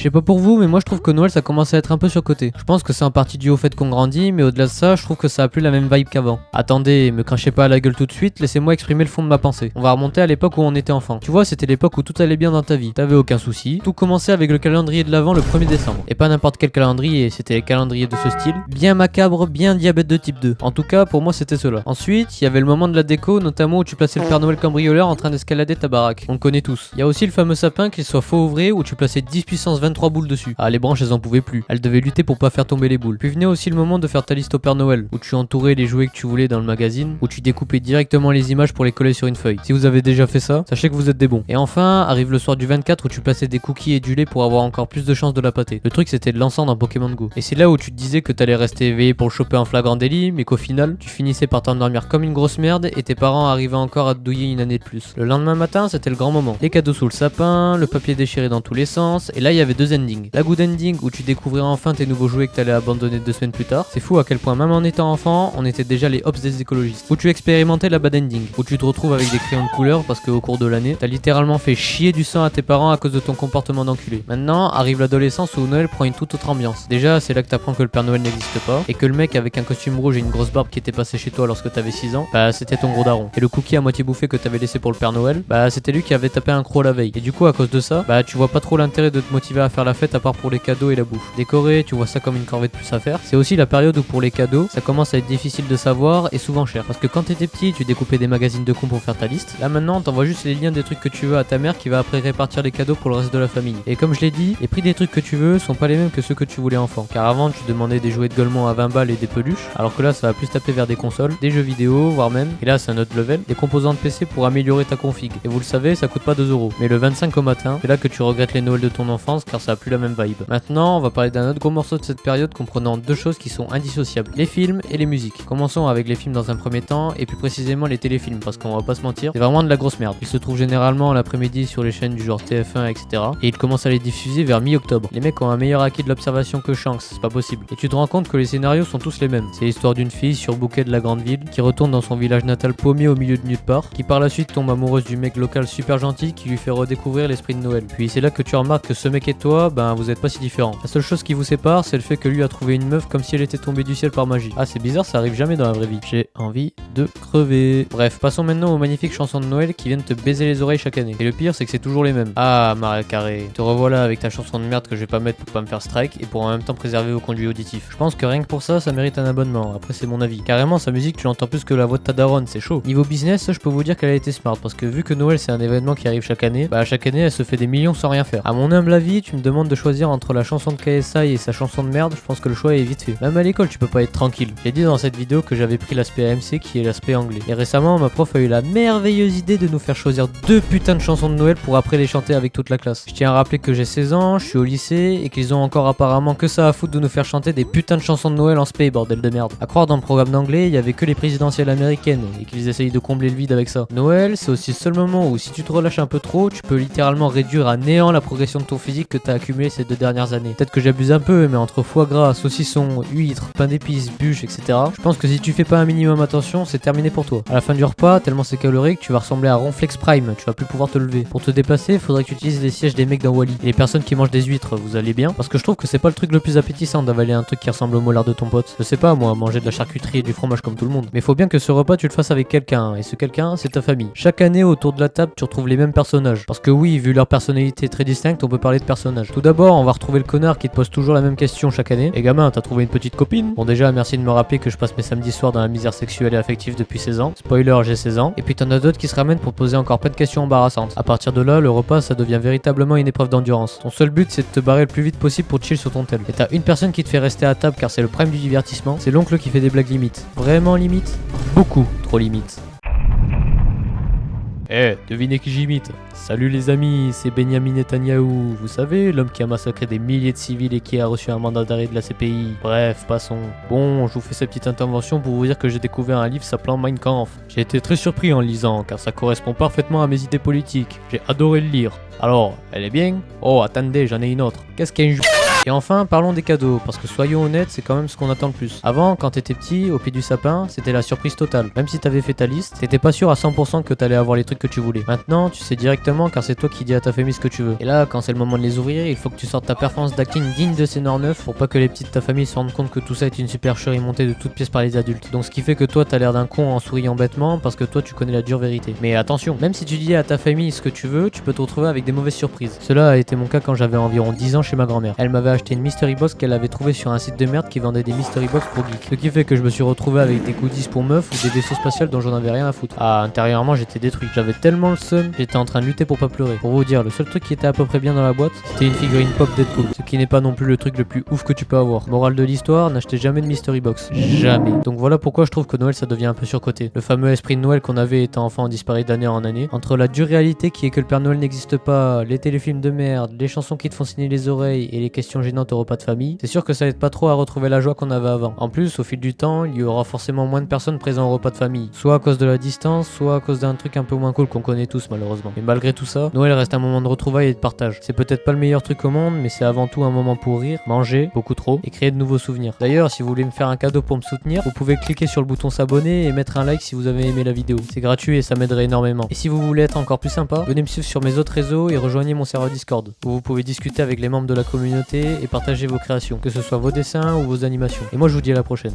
sais pas pour vous, mais moi je trouve que Noël ça commence à être un peu surcoté. Je pense que c'est en partie dû au fait qu'on grandit, mais au-delà de ça, je trouve que ça a plus la même vibe qu'avant. Attendez, me crachez pas à la gueule tout de suite, laissez-moi exprimer le fond de ma pensée. On va remonter à l'époque où on était enfant. Tu vois, c'était l'époque où tout allait bien dans ta vie. T'avais aucun souci. Tout commençait avec le calendrier de l'Avent le 1er décembre. Et pas n'importe quel calendrier, c'était les calendriers de ce style. Bien macabre, bien diabète de type 2. En tout cas, pour moi c'était cela. Ensuite, il y avait le moment de la déco, notamment où tu plaçais le Père Noël cambrioleur en train d'escalader ta baraque. On le connaît tous. Il y a aussi le fameux sapin, qu'il soit faux ou vrai, où tu plaçais 10 puissance 23 boules dessus. Ah, les branches elles en pouvaient plus. Elles devaient lutter pour pas faire tomber les boules. Puis venait aussi le moment de faire ta liste au Père Noël, où tu entourais les jouets que tu voulais dans le magazine, où tu découpais directement les images pour les coller sur une feuille. Si vous avez déjà fait ça, sachez que vous êtes des bons. Et enfin, arrive le soir du 24 où tu plaçais des cookies et du lait pour avoir encore plus de chances de la pâter. Le truc c'était de l'encens dans Pokémon Go. Et c'est là où tu te disais que t'allais rester éveillé pour le choper en flagrant délit, mais qu'au final, tu finissais par t'endormir comme une grosse merde et tes parents arrivaient encore à te douiller une année de plus. Le lendemain matin, c'était le grand moment. Les cadeaux sous le sapin, le papier déchiré dans tous les sens, et là il y avait deux endings. La good ending où tu découvrais enfin tes nouveaux jouets que t'allais abandonner 2 semaines plus tard. C'est fou à quel point même en étant enfant, on était déjà les hops des écologistes. Où tu expérimentais la bad ending, où tu te retrouves avec des crayons de couleur parce qu'au cours de l'année, t'as littéralement fait chier du sang à tes parents à cause de ton comportement d'enculé. Maintenant, arrive l'adolescence où Noël prend une toute autre ambiance. Déjà, c'est là que t'apprends que le Père Noël n'existe pas, et que le mec avec un costume rouge et une grosse barbe qui était passé chez toi lorsque t'avais 6 ans, bah c'était ton gros daron. Et le cookie à moitié bouffé que t'avais laissé pour le Père Noël, bah c'était lui qui avait tapé un croc la veille. Et du coup, à cause de ça, bah tu vois pas trop l'intérêt de te motiver à faire la fête à part pour les cadeaux et la bouffe. Décorer, tu vois ça comme une corvée de plus à faire. C'est aussi la période où pour les cadeaux, ça commence à être difficile de savoir et souvent cher. Parce que quand t'étais petit, tu découpais des magazines de cons pour faire ta liste. Là maintenant, t'envoies juste les liens des trucs que tu veux à ta mère qui va après répartir les cadeaux pour le reste de la famille. Et comme je l'ai dit, les prix des trucs que tu veux sont pas les mêmes que ceux que tu voulais enfant. Car avant, tu demandais des jouets de Golemont à 20 balles et des peluches, alors que là, ça va plus taper vers des consoles, des jeux vidéo, voire même, et là c'est un autre level, des composants de PC pour améliorer ta config. Et vous le savez, ça coûte pas 2 euros. Mais le 25 au matin, c'est là que tu regrettes les Noëls de ton enfance car ça a plus la même vibe. Maintenant, on va parler d'un autre gros morceau de cette période comprenant deux choses qui sont indissociables, les films et les musiques. Commençons avec les films dans un premier temps, et plus précisément les téléfilms, parce qu'on va pas se mentir, c'est vraiment de la grosse merde. Ils se trouvent généralement l'après-midi sur les chaînes du genre TF1, etc. Et ils commencent à les diffuser vers mi-octobre. Les mecs ont un meilleur acquis de l'observation que Shanks, c'est pas possible. Et tu te rends compte que les scénarios sont tous les mêmes. C'est l'histoire d'une fille surbookée de la grande ville, qui retourne dans son village natal paumé au milieu de nulle part, qui par la suite tombe amoureuse du mec local super gentil qui lui fait redécouvrir l'esprit de Noël. Puis c'est là que tu remarques que ce mec et toi, ben vous êtes pas si différents. La seule chose qui vous sépare, c'est le fait que lui a trouvé une meuf comme si elle était tombée du ciel par magie. Ah c'est bizarre, ça arrive jamais dans la vraie vie. J'ai envie de crever. Bref, passons maintenant aux magnifiques chansons de Noël qui viennent te baiser les oreilles chaque année. Et le pire, c'est que c'est toujours les mêmes. Ah Mariah Carey, te revoilà avec ta chanson de merde que je vais pas mettre pour pas me faire strike et pour en même temps préserver vos conduits auditifs. Je pense que rien que pour ça, ça mérite un abonnement. Après c'est mon avis. Carrément sa musique, tu l'entends plus que la voix de ta daronne, c'est chaud. Niveau business, je peux vous dire qu'elle a été smart parce que vu que Noël c'est un événement qui arrive chaque année, bah chaque année elle se fait des millions sans rien faire. À mon humble avis, tu me demandes de choisir entre la chanson de KSI et sa chanson de merde, je pense que le choix est vite fait. Même à l'école, tu peux pas être tranquille. J'ai dit dans cette vidéo que j'avais pris l'aspect AMC qui est l'aspect anglais. Et récemment, ma prof a eu la merveilleuse idée de nous faire choisir 2 putains de chansons de Noël pour après les chanter avec toute la classe. Je tiens à rappeler que j'ai 16 ans, je suis au lycée et qu'ils ont encore apparemment que ça à foutre de nous faire chanter des putains de chansons de Noël en spé, bordel de merde. À croire dans le programme d'anglais, il y avait que les présidentielles américaines et qu'ils essayent de combler le vide avec ça. Noël, c'est aussi le seul moment où si tu te relâches un peu trop, tu peux littéralement réduire à néant la progression de ton physique que t'as accumulé ces 2 dernières années. Peut-être que j'abuse un peu, mais entre foie gras, saucisson, huîtres, pain d'épices, bûches, etc. Je pense que si tu fais pas un minimum attention, c'est terminé pour toi. À la fin du repas, tellement c'est calorique, tu vas ressembler à Ronflex Prime, tu vas plus pouvoir te lever. Pour te déplacer, faudrait que tu utilises les sièges des mecs dans Wall-E. Et les personnes qui mangent des huîtres, vous allez bien? Parce que je trouve que c'est pas le truc le plus appétissant d'avaler un truc qui ressemble au molar de ton pote. Je sais pas moi, manger de la charcuterie et du fromage comme tout le monde. Mais faut bien que ce repas tu le fasses avec quelqu'un, et ce quelqu'un c'est ta famille. Chaque année autour de la table tu retrouves les mêmes personnages. Parce que oui, vu leur personnalité très distincte, on peut parler de personnages. Tout d'abord, on va retrouver le connard qui te pose toujours la même question chaque année. Et gamin, t'as trouvé une petite copine? Bon déjà, merci de me rappeler que je passe mes samedis soirs dans la misère sexuelle et affective depuis 16 ans. Spoiler, j'ai 16 ans. Et puis t'en as d'autres qui se ramènent pour poser encore plein de questions embarrassantes. À partir de là, le repas ça devient véritablement une épreuve d'endurance. Ton seul but c'est de te barrer le plus vite possible pour chill sur ton tel. Et t'as une personne qui te fait rester à table car c'est le prime du divertissement, c'est l'oncle qui fait des blagues limites. Vraiment limite? Beaucoup trop limite. Devinez qui j'imite? Salut les amis, c'est Benyamin Netanyahou, vous savez, l'homme qui a massacré des milliers de civils et qui a reçu un mandat d'arrêt de la CPI. Bref, passons. Bon, je vous fais cette petite intervention pour vous dire que j'ai découvert un livre s'appelant Mein Kampf. J'ai été très surpris en le lisant, car ça correspond parfaitement à mes idées politiques. J'ai adoré le lire. Alors, elle est bien? Oh, attendez, j'en ai une autre. Qu'est-ce qu'un Et enfin, parlons des cadeaux, parce que soyons honnêtes, c'est quand même ce qu'on attend le plus. Avant, quand t'étais petit, au pied du sapin, c'était la surprise totale. Même si t'avais fait ta liste, t'étais pas sûr à 100% que t'allais avoir les trucs que tu voulais. Maintenant, tu sais directement car c'est toi qui dis à ta famille ce que tu veux. Et là, quand c'est le moment de les ouvrir, il faut que tu sortes ta performance d'acting digne de ces Nord 9 pour pas que les petites de ta famille se rendent compte que tout ça est une supercherie montée de toutes pièces par les adultes. Donc ce qui fait que toi t'as l'air d'un con en souriant bêtement parce que toi tu connais la dure vérité. Mais attention, même si tu dis à ta famille ce que tu veux, tu peux te retrouver avec des mauvaises surprises. Cela a été mon cas quand j'avais environ 10 ans chez ma grand-mère. Elle m'avait acheté une mystery box qu'elle avait trouvée sur un site de merde qui vendait des mystery box pour geeks. Ce qui fait que je me suis retrouvé avec des goodies pour meufs ou des vaisseaux spatials dont j'en avais rien à foutre. Ah, intérieurement j'étais détruit. J'avais tellement le seum, j'étais en train de lutter pour pas pleurer. Pour vous dire, le seul truc qui était à peu près bien dans la boîte, c'était une figurine pop Deadpool. Ce qui n'est pas non plus le truc le plus ouf que tu peux avoir. Morale de l'histoire, n'achetez jamais de mystery box. Jamais. Donc voilà pourquoi je trouve que Noël ça devient un peu surcoté. Le fameux esprit de Noël qu'on avait étant enfant disparaît d'année en année. Entre la dure réalité qui est que le Père Noël n'existe pas, les téléfilms de merde, les chansons qui te font signer les oreilles et les questions gênantes au repas de famille, c'est sûr que ça aide pas trop à retrouver la joie qu'on avait avant. En plus, au fil du temps, il y aura forcément moins de personnes présentes au repas de famille. Soit à cause de la distance, soit à cause d'un truc un peu moins cool qu'on connaît tous malheureusement. Mais malgré tout ça, Noël reste un moment de retrouvailles et de partage. C'est peut-être pas le meilleur truc au monde, mais c'est avant tout un moment pour rire, manger, beaucoup trop, et créer de nouveaux souvenirs. D'ailleurs, si vous voulez me faire un cadeau pour me soutenir, vous pouvez cliquer sur le bouton s'abonner et mettre un like si vous avez aimé la vidéo. C'est gratuit et ça m'aiderait énormément. Et si vous voulez être encore plus sympa, venez me suivre sur mes autres réseaux et rejoignez mon serveur Discord, où vous pouvez discuter avec les membres de la communauté et partager vos créations, que ce soit vos dessins ou vos animations. Et moi je vous dis à la prochaine.